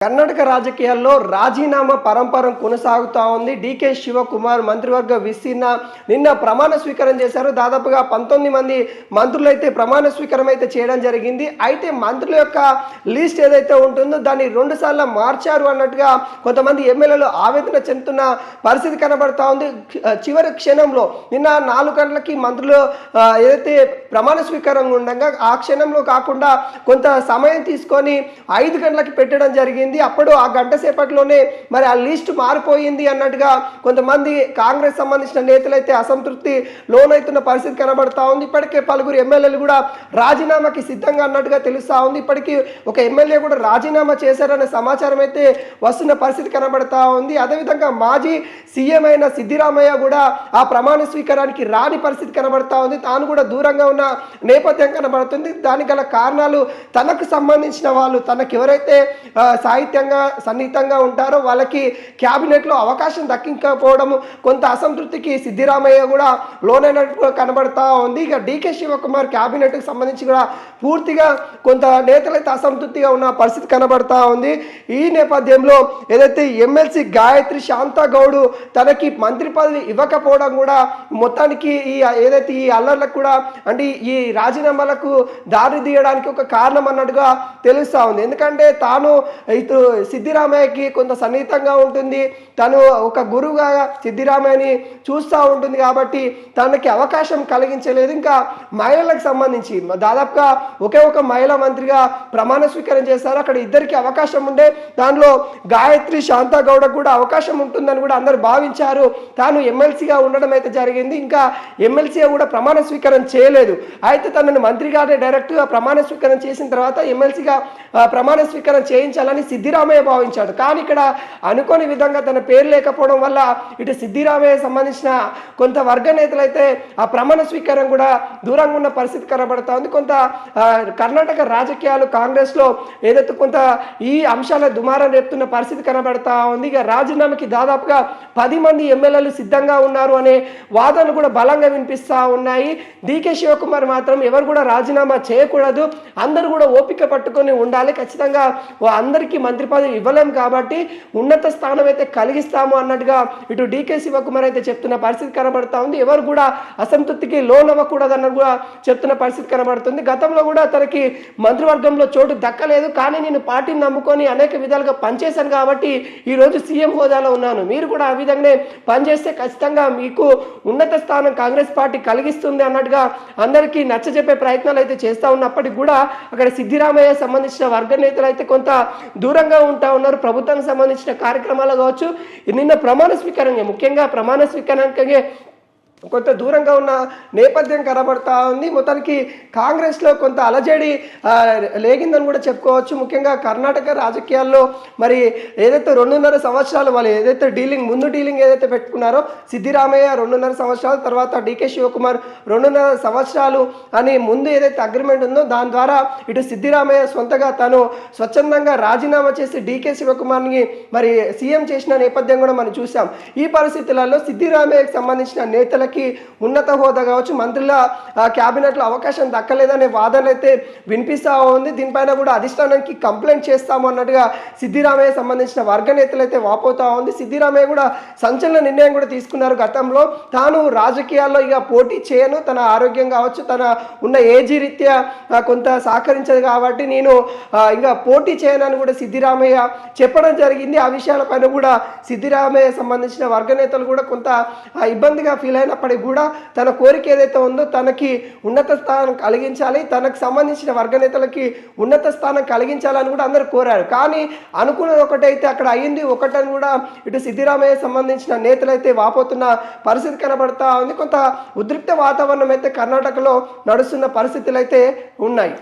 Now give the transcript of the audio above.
కర్ణాటక రాజకీయాల్లో రాజీనామా పరంపర కొనసాగుతా ఉంది. డీకే శివకుమార్ మంత్రివర్గ విస్తీర్ణ నిన్న ప్రమాణ స్వీకారం చేశారు. దాదాపుగా 19 మంది మంత్రులు అయితే ప్రమాణ స్వీకారం అయితే చేయడం జరిగింది. అయితే మంత్రుల యొక్క లిస్ట్ ఏదైతే ఉంటుందో దాన్ని 2 సార్లు మార్చారు అన్నట్టుగా కొంతమంది ఎమ్మెల్యేలు ఆవేదన చెందుతున్న పరిస్థితి కనబడతా ఉంది. చివరి క్షణంలో నిన్న 4 గంటలకి మంత్రులు ఏదైతే ప్రమాణ స్వీకారం ఉండగా ఆ క్షణంలో కాకుండా కొంత సమయం తీసుకొని 5 గంటలకి పెట్టడం జరిగింది. అప్పుడు ఆ గంట సేపట్లోనే మరి ఆ లిస్ట్ మారిపోయింది అన్నట్టుగా కొంతమంది కాంగ్రెస్ సంబంధించిన నేతలు అయితే అసంతృప్తి లోనైతున్న పరిస్థితి కనబడతా ఉంది. ఇప్పటికే పలువురు ఎమ్మెల్యేలు కూడా రాజీనామాకి సిద్ధంగా అన్నట్టుగా తెలుస్తా ఉంది. ఇప్పటికీ ఒక ఎమ్మెల్యే కూడా రాజీనామా చేశారనే సమాచారం అయితే వస్తున్న పరిస్థితి కనబడతా ఉంది. అదేవిధంగా మాజీ సీఎం అయిన సిద్దిరామయ్య కూడా ఆ ప్రమాణ స్వీకారానికి రాని పరిస్థితి కనబడతా ఉంది. తాను కూడా దూరంగా ఉన్న నేపథ్యం కనబడుతుంది. దానికి గల కారణాలు తనకు సంబంధించిన వాళ్ళు తనకు ఎవరైతే సాహిత్యంగా సన్నిహితంగా ఉంటారో వాళ్ళకి క్యాబినెట్లో అవకాశం దక్కించకపోవడం కొంత అసంతృప్తికి సిద్దిరామయ్య కూడా లోనైనట్టు కనబడతా ఉంది. ఇక డీకే శివకుమార్ క్యాబినెట్కి సంబంధించి కూడా పూర్తిగా కొంత నేతలైతే అసంతృప్తిగా ఉన్న పరిస్థితి కనబడతా ఉంది. ఈ నేపథ్యంలో ఏదైతే ఎమ్మెల్సీ గాయత్రి శాంతగౌడ్ తనకి మంత్రి పదవి ఇవ్వకపోవడం కూడా మొత్తానికి ఏదైతే ఈ అల్లర్లకు కూడా అంటే ఈ రాజీనామాలకు దారి తీయడానికి ఒక కారణం అన్నట్టుగా తెలుస్తా ఉంది. ఎందుకంటే తాను ఇటు సిద్దిరామయ్యకి కొంత సన్నిహితంగా ఉంటుంది, తను ఒక గురువుగా సిద్దిరామయ్యని చూస్తూ ఉంటుంది కాబట్టి తనకి అవకాశం కలిగించలేదు. ఇంకా మహిళలకు సంబంధించి దాదాపుగా ఒకే ఒక మహిళా మంత్రిగా ప్రమాణ స్వీకారం చేశారు. అక్కడ ఇద్దరికి అవకాశం ఉండే దానిలో గాయత్రి శాంతగౌడ కూడా అవకాశం ఉంటుందని కూడా అందరూ భావించారు. తాను ఎమ్మెల్సీగా ఉండడం అయితే జరిగింది. ఇంకా ఎమ్మెల్సీ కూడా ప్రమాణ స్వీకారం చేయలేదు. అయితే తనను మంత్రిగానే డైరెక్ట్గా ప్రమాణ స్వీకారం చేసిన తర్వాత ఎమ్మెల్సీగా ప్రమాణ స్వీకారం చేయించాలని సిద్దిరామయ్య భావించాడు. కానీ ఇక్కడ అనుకోని విధంగా తన పేరు లేకపోవడం వల్ల ఇటు సిద్దిరామయ్య సంబంధించిన కొంత వర్గ నేతలు అయితే ఆ ప్రమాణ స్వీకారం కూడా దూరంగా ఉన్న పరిస్థితి కనబడతా ఉంది. కొంత కర్ణాటక రాజకీయాలు కాంగ్రెస్లో ఏదైతే కొంత ఈ అంశాల దుమారం రేపుతున్న పరిస్థితి కనబడతా ఉంది. ఇక రాజీనామాకి దాదాపుగా 10 మంది ఎమ్మెల్యేలు సిద్ధంగా ఉన్నారు అనే వాదనలు కూడా బలంగా వినిపిస్తూ ఉన్నాయి. డీకే శివకుమార్ మాత్రం ఎవరు కూడా రాజీనామా చేయకూడదు, అందరూ కూడా ఓపిక పట్టుకొని ఉండాలి, ఖచ్చితంగా అందరికీ మంత్రి పదవి ఇవ్వలేము కాబట్టి ఉన్నత స్థానం అయితే కలిగిస్తాము అన్నట్టుగా ఇటు డీకే శివకుమార్ అయితే చెప్తున్న పరిస్థితి కనబడతా ఉంది. ఎవరు కూడా అసంతృప్తికి లోనవ్వకూడదు అన్నది కూడా చెప్తున్న పరిస్థితి కనబడుతుంది. గతంలో కూడా తనకి మంత్రివర్గంలో చోటు దక్కలేదు, కానీ నేను పార్టీని నమ్ముకొని అనేక విధాలుగా పనిచేశాను కాబట్టి ఈరోజు సీఎం హోదాలో ఉన్నాను, మీరు కూడా ఆ విధంగానే పనిచేస్తే ఖచ్చితంగా మీకు ఉన్నత స్థానం కాంగ్రెస్ పార్టీ కలిగిస్తుంది అన్నట్టుగా అందరికీ నచ్చజెప్పే ప్రయత్నాలు అయితే చేస్తూ ఉన్నప్పటికీ కూడా అక్కడ సిద్దిరామయ్య సంబంధించిన వర్గ నేతలు అయితే కొంత దూరంగా ఉంటా ఉన్నారు. ప్రభుత్వానికి సంబంధించిన కార్యక్రమాలు కావచ్చు, నిన్న ప్రమాణ స్వీకారంగా ముఖ్యంగా ప్రమాణ స్వీకారానికి కొంత దూరంగా ఉన్న నేపథ్యం కనబడతా ఉంది. మొత్తానికి కాంగ్రెస్లో కొంత అలజడి లేగిందని కూడా చెప్పుకోవచ్చు. ముఖ్యంగా కర్ణాటక రాజకీయాల్లో మరి ఏదైతే 2.5 సంవత్సరాలు వాళ్ళు ఏదైతే ముందు డీలింగ్ ఏదైతే పెట్టుకున్నారో సిద్దిరామయ్య 2.5 సంవత్సరాలు, తర్వాత డీకే శివకుమార్ 2.5 సంవత్సరాలు అని ముందు ఏదైతే అగ్రిమెంట్ ఉందో దాని ద్వారా ఇటు సిద్దిరామయ్య సొంతగా తను స్వచ్ఛందంగా రాజీనామా చేసి డీకే శివకుమార్ని మరి సీఎం చేసిన నేపథ్యం కూడా మనం చూసాం. ఈ పరిస్థితులలో సిద్దిరామయ్యకు సంబంధించిన నేతల ఉన్నత హోదా కావచ్చు, మంత్రుల క్యాబినెట్లో అవకాశం దక్కలేదనే వాదన అయితే వినిపిస్తూ ఉంది. దీనిపైన కూడా అధిష్టానానికి కంప్లైంట్ చేస్తాము అన్నట్టుగా సిద్దిరామయ్య సంబంధించిన వర్గ నేతలు అయితే వాపోతా ఉంది. సిద్దిరామయ్య కూడా సంచలన నిర్ణయం కూడా తీసుకున్నారు. గతంలో తాను రాజకీయాల్లో ఇక పోటీ చేయను, తన ఆరోగ్యం కావచ్చు, తన ఉన్న ఏజీ రీత్యా కొంత సహకరించదు కాబట్టి నేను ఇంకా పోటీ చేయనని కూడా సిద్దిరామయ్య చెప్పడం జరిగింది. ఆ విషయాలపైన కూడా సిద్దిరామయ్య సంబంధించిన వర్గ నేతలు కూడా కొంత ఇబ్బందిగా ఫీల్ అయినప్పటికీ కూడా తన కోరిక ఏదైతే ఉందో తనకి ఉన్నత స్థానం కలిగించాలి, తనకు సంబంధించిన వర్గ నేతలకి ఉన్నత స్థానం కలిగించాలని కూడా అందరూ కోరారు. కానీ అనుకున్నది ఒకటైతే అక్కడ అయ్యింది ఒకటని కూడా ఇటు సిద్దిరామయ్య సంబంధించిన నేతలు అయితే వాపోతున్న పరిస్థితి కనబడతా ఉంది. కొంత ఉద్రిక్త వాతావరణం అయితే కర్ణాటకలో నడుస్తున్న పరిస్థితులు అయితే ఉన్నాయి.